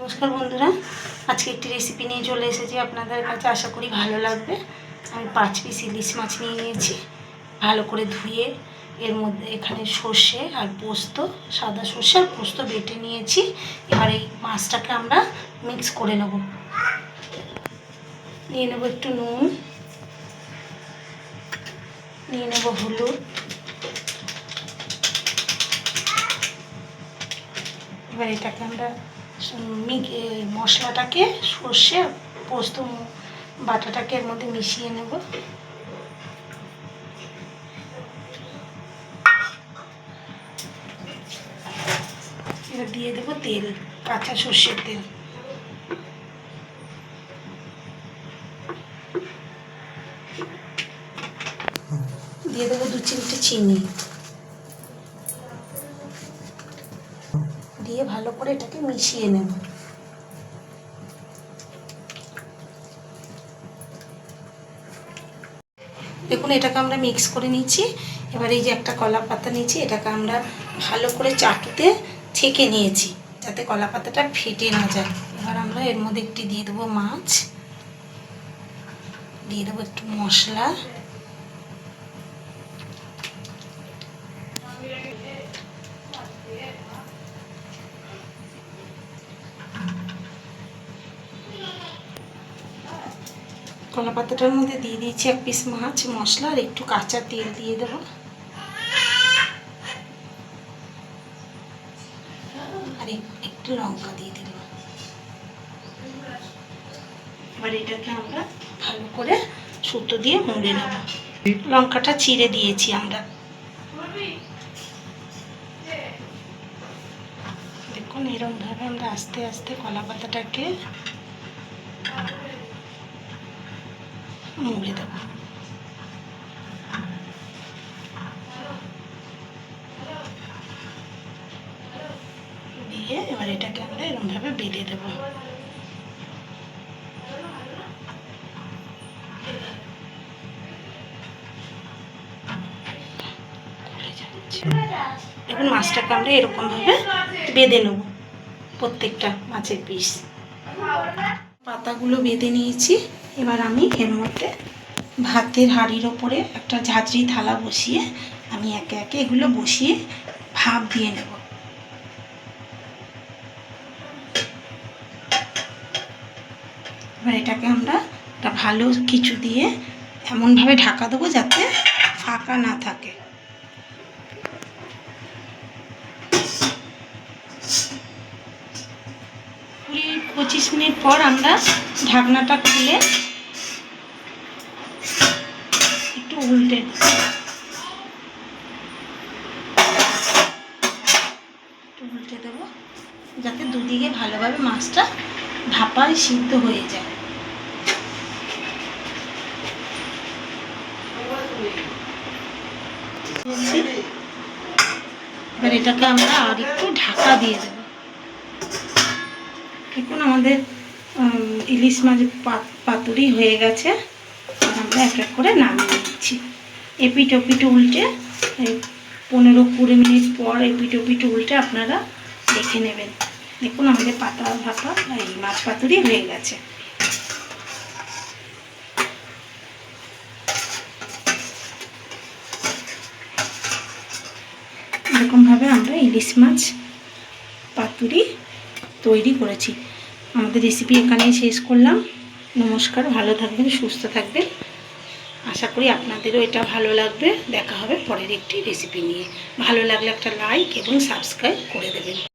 নমস্কার বন্ধুরা, আজকে একটি রেসিপি নিয়ে চলে এসেছি আপনাদের কাছে। আশা করি ভালো লাগবে। আমি 5 পিস ইলিশ মাছ নিয়ে নিয়েছি, ভালো করে ধুয়ে এর মধ্যে এখানে সর্ষে আর পোস্ত, সাদা সর্ষে আর পোস্ত বেটে নিয়েছি। এবার এই মাছটাকে আমরা মিক্স করে নেব। নিয়ে নেব একটু নুন, নিয়ে নেব হলুদ, এবার এটাকে আমরা মশলাটাকে সর্ষে পোস্ত বাটাটাকে এর মধ্যে মিশিয়ে নেব। এবার দিয়ে দেবো তেল, কাঁচা সর্ষের তেল। দিয়ে দেবো 2 চিমটে চিনি, দিয়ে ভালো করে এটাকে মিশিয়ে নেব। দেখুন, এটাকে আমরা মিক্স করে নিচ্ছি। এবার এই যে একটা কলা পাতা নিয়েছি, এটাকে আমরা ভালো করে চাটুতে ছেঁকে নিয়েছি যাতে কলা পাতাটা ফেটে না যায়। এবার আমরা এর মধ্যে একটু দিয়ে দেবো মাছ, দিয়ে দেবো একটু মশলা, কলা পাতাটার মধ্যে দিয়ে দিয়েছি 1 পিস মাছ, মশলা আর একটু কাঁচা তেল দিয়ে দেবো। আর একটু লঙ্কা দিয়ে দিলাম। এবার এটাকে আমরা ভালো করে সুতো দিয়ে মুড়ে নেব। লঙ্কাটা চিড়ে দিয়েছি আমরা। দেখুন, এরকমভাবে আমরা আস্তে আস্তে কলা পাতাটাকে মুড়ে দেব। দিয়ে এবার এটাকে আমরা এরকমভাবে বেঁধে দেব। এখন মাছটাকে আমরা এরকমভাবে বেঁধে নেব, প্রত্যেকটা মাছের পিস। পাতাগুলো বেঁধে নিয়েছি। এবার আমি এর মধ্যে ভাতের হাঁড়ির ওপরে একটা ঝাঁঝরি থালা বসিয়ে আমি একে একে এগুলো বসিয়ে ভাপ দিয়ে নেব। এবার এটাকে আমরা একটা ভালো কিছু দিয়ে এমনভাবে ঢাকা দেবো যাতে ফাঁকা না থাকে। 20-25 মিনিট পর আমরা ঢাকনাটা খুলে একটু উল্টে দেবো যাতে দুদিকে ভালোভাবে মাছটা ভাপায় সিদ্ধ হয়ে যায়। এবার এটাকে আমরা আর একটু ঢাকা দিয়ে দেব। দেখুন, আমাদের ইলিশ মাছ পাতুরি হয়ে গেছে। আমরা এক এক করে নামিয়ে নিচ্ছি। এপিট ওপিট উল্টে 15-20 মিনিট পর এপিট ওপিট উল্টে আপনারা দেখে নেবেন। দেখুন, আমাদের পাতা ভাপা এই মাছ পাতুরি হয়ে গেছে। এরকমভাবে আমরা ইলিশ মাছ পাতুরি তৈরি করেছি। আমাদের রেসিপি এখানেই শেষ করলাম। নমস্কার, ভালো থাকবেন, সুস্থ থাকবেন। আশা করি আপনাদেরও এটা ভালো লাগবে। দেখা হবে পরের একটি রেসিপি নিয়ে। ভালো লাগলে একটা লাইক এবং সাবস্ক্রাইব করে দেবেন।